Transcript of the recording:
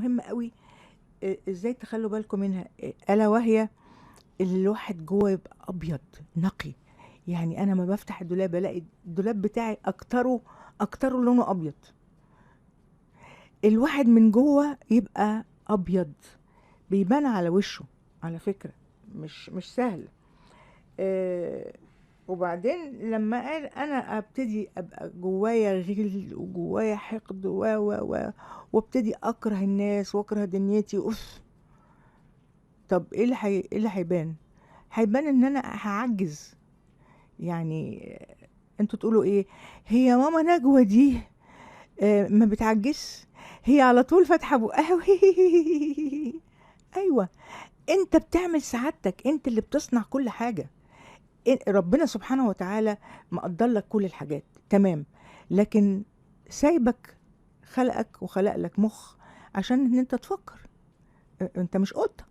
مهمة قوي، ازاي تخلوا بالكم منها، الا وهي الواحد جوه يبقى ابيض نقي. يعني انا ما بفتح الدولاب الاقي الدولاب بتاعي اكتره لونه ابيض. الواحد من جوه يبقى ابيض، بيبان على وشه على فكرة، مش سهل. آه، وبعدين لما قال انا ابتدي ابقى جوايا غل وجوايا حقد وابتدي اكره الناس واكره دنيتي، اوف. طب ايه اللي هيبان؟ هيبان ان انا هعجز. يعني انتوا تقولوا ايه؟ هي ماما نجوى دي ما بتعجزش، هي على طول فاتحه بقها. ايوه، انت بتعمل سعادتك، انت اللي بتصنع كل حاجه. ربنا سبحانه وتعالى مقدر لك كل الحاجات تمام، لكن سايبك، خلقك وخلق لك مخ عشان ان انت تفكر. انت مش قطة.